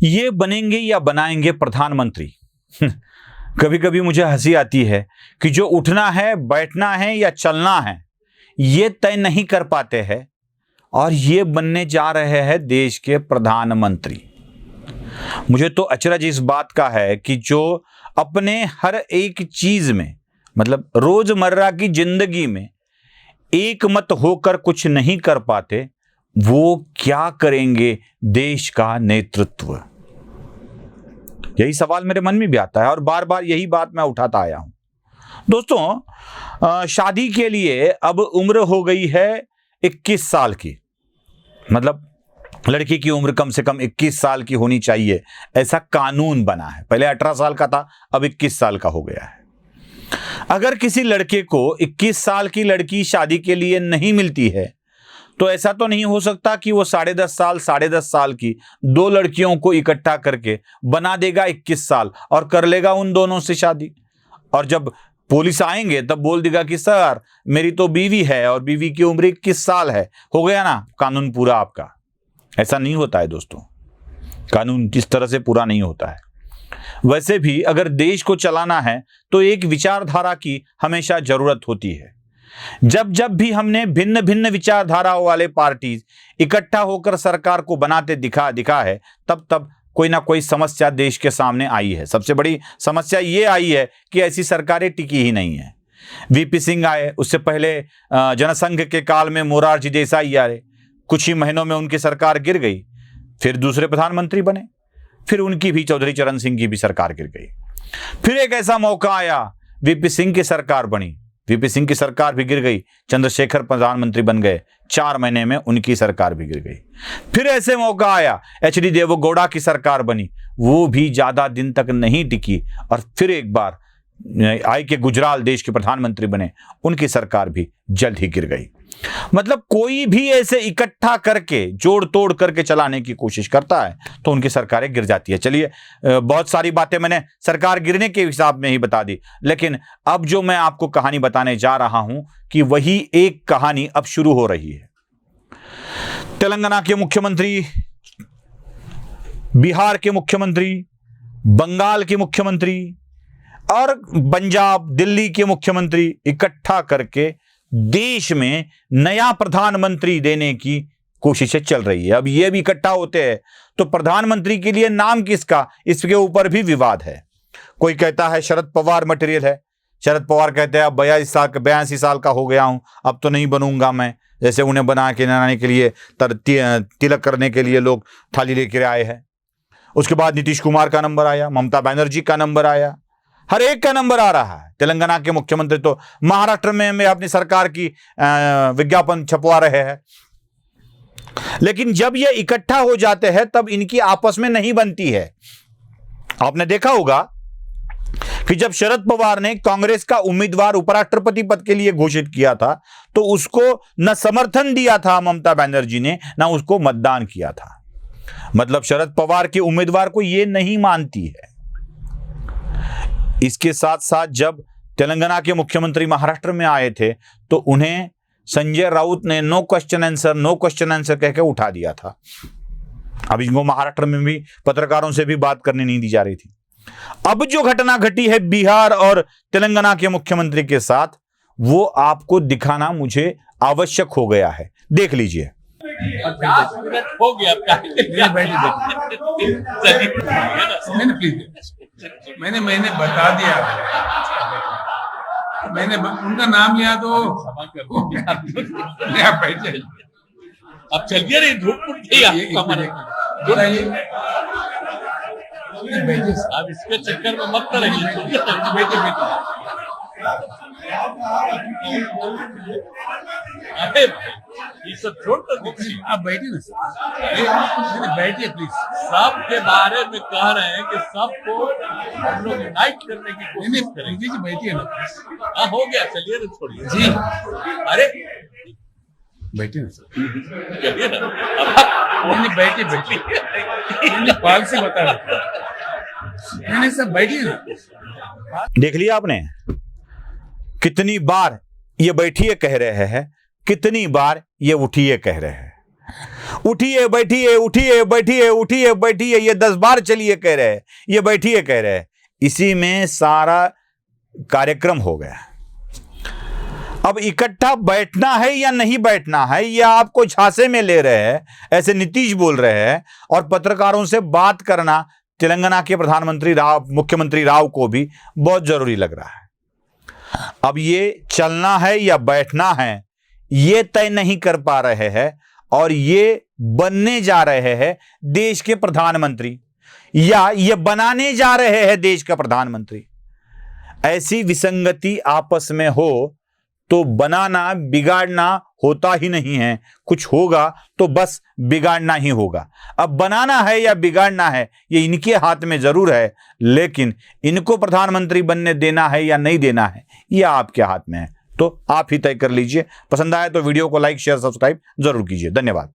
ये बनेंगे या बनाएंगे प्रधानमंत्री। कभी कभी मुझे हंसी आती है कि जो उठना है, बैठना है या चलना है, ये तय नहीं कर पाते हैं और ये बनने जा रहे हैं देश के प्रधानमंत्री। मुझे तो अचरज इस बात का है कि जो अपने हर एक चीज में, मतलब रोजमर्रा की जिंदगी में एक मत होकर कुछ नहीं कर पाते, वो क्या करेंगे देश का नेतृत्व। यही सवाल मेरे मन में भी आता है और बार बार यही बात मैं उठाता आया हूं। दोस्तों, शादी के लिए अब उम्र हो गई है 21 साल की, मतलब लड़की की उम्र कम से कम 21 साल की होनी चाहिए, ऐसा कानून बना है। पहले 18 साल का था, अब 21 साल का हो गया है। अगर किसी लड़के को 21 साल की लड़की शादी के लिए नहीं मिलती है तो ऐसा तो नहीं हो सकता कि वो 10.5 साल की दो लड़कियों को इकट्ठा करके बना देगा 21 साल और कर लेगा उन दोनों से शादी, और जब पुलिस आएंगे तब बोल देगा कि सर मेरी तो बीवी है और बीवी की उम्र 21 साल है, हो गया ना कानून पूरा आपका। ऐसा नहीं होता है दोस्तों, कानून इस तरह से पूरा नहीं होता है। वैसे भी अगर देश को चलाना है तो एक विचारधारा की हमेशा जरूरत होती है। जब जब भी हमने भिन्न भिन्न विचारधाराओं वाले पार्टी इकट्ठा होकर सरकार को बनाते दिखा है, तब तब कोई ना कोई समस्या देश के सामने आई है। सबसे बड़ी समस्या ये आई है कि ऐसी सरकारें टिकी ही नहीं है। वीपी सिंह आए, उससे पहले जनसंघ के काल में मोरारजी देसाई आए, कुछ ही महीनों में उनकी सरकार गिर गई। फिर दूसरे प्रधानमंत्री बने, फिर उनकी भी चौधरी चरण सिंह की भी सरकार गिर गई। फिर एक ऐसा मौका आया, वीपी सिंह की सरकार बनी, वीपी सिंह की सरकार भी गिर गई, चंद्रशेखर प्रधानमंत्री बन गए, 4 महीने में उनकी सरकार भी गिर गई। फिर ऐसे मौका आया, एचडी देवेगौड़ा की सरकार बनी, वो भी ज्यादा दिन तक नहीं टिकी, और फिर एक बार आई के गुजराल देश के प्रधानमंत्री बने, उनकी सरकार भी जल्द ही गिर गई। मतलब कोई भी ऐसे इकट्ठा करके जोड़ तोड़ करके चलाने की कोशिश करता है तो उनकी सरकारें गिर जाती है। चलिए, बहुत सारी बातें मैंने सरकार गिरने के हिसाब में ही बता दी, लेकिन अब जो मैं आपको कहानी बताने जा रहा हूं कि वही एक कहानी अब शुरू हो रही है। तेलंगाना के मुख्यमंत्री, बिहार के मुख्यमंत्री, बंगाल के मुख्यमंत्री और पंजाब, दिल्ली के मुख्यमंत्री इकट्ठा करके देश में नया प्रधानमंत्री देने की कोशिशें चल रही है। अब ये भी इकट्ठा होते हैं तो प्रधानमंत्री के लिए नाम किसका, इसके ऊपर भी विवाद है। कोई कहता है शरद पवार मटेरियल है, शरद पवार कहते हैं अब 82 साल का हो गया हूं, अब तो नहीं बनूंगा मैं। जैसे उन्हें बना के लाने के लिए तिलक करने के लिए लोग थाली लेकर आए हैं। उसके बाद नीतीश कुमार का नंबर आया, ममता बनर्जी का नंबर आया, हर एक का नंबर आ रहा है। तेलंगाना के मुख्यमंत्री तो महाराष्ट्र में अपनी सरकार की विज्ञापन छपवा रहे हैं। लेकिन जब ये इकट्ठा हो जाते हैं तब इनकी आपस में नहीं बनती है। आपने देखा होगा कि जब शरद पवार ने कांग्रेस का उम्मीदवार उपराष्ट्रपति पद के लिए घोषित किया था तो उसको न समर्थन दिया था ममता बनर्जी ने, न उसको मतदान किया था। मतलब शरद पवार के उम्मीदवार को यह नहीं मानती है। इसके साथ साथ जब तेलंगाना के मुख्यमंत्री महाराष्ट्र में आए थे तो उन्हें संजय राउत ने नो क्वेश्चन आंसर कहकर उठा दिया था। अब इनको महाराष्ट्र में भी पत्रकारों से भी बात करने नहीं दी जा रही थी। अब जो घटना घटी है बिहार और तेलंगाना के मुख्यमंत्री के साथ, वो आपको दिखाना मुझे आवश्यक हो गया है। देख लीजिए। 10 मिनट हो गया, मैंने बता दिया, मैंने उनका नाम लिया तो आप बैठ जाइए। अब चलिए रे, धूप उठ गई आप इसके चक्कर में मत करेंगे। अरे ये सब छोड़ कर दीजिए, आप बैठिए ना सर, बैठिए प्लीज। सबके बारे में कह रहे हैं कि सबको हम लोग यूनाइट करने की कोशिश करेंगे। जी बैठिए ना। हाँ हो गया, चलिए ना, छोड़िए जी। अरे बैठिए ना सर, चलिए ना, बैठिए पॉलिसी बता रहे। नहीं सब बैठिए ना। देख लिया आपने, कितनी बार ये बैठिए कह रहे हैं, कितनी बार ये उठिए कह रहे हैं। उठिए बैठिए, उठिए बैठिए, उठिए बैठिए, ये 10 बार चलिए कह रहे हैं, ये बैठिए कह रहे हैं। इसी में सारा कार्यक्रम हो गया। अब इकट्ठा बैठना है या नहीं बैठना है, या आपको झांसे में ले रहे हैं, ऐसे नीतीश बोल रहे हैं। और पत्रकारों से बात करना तेलंगाना के मुख्यमंत्री राव को भी बहुत जरूरी लग रहा है। अब ये चलना है या बैठना है, ये तय नहीं कर पा रहे हैं, और ये बनने जा रहे हैं देश के प्रधानमंत्री, या ये बनाने जा रहे हैं देश का प्रधानमंत्री। ऐसी विसंगति आपस में हो तो बनाना बिगाड़ना होता ही नहीं है। कुछ होगा तो बस बिगाड़ना ही होगा। अब बनाना है या बिगाड़ना है, ये इनके हाथ में जरूर है, लेकिन इनको प्रधानमंत्री बनने देना है या नहीं देना है, यह आपके हाथ में है। तो आप ही तय कर लीजिए। पसंद आए तो वीडियो को लाइक, शेयर, सब्सक्राइब जरूर कीजिए। धन्यवाद।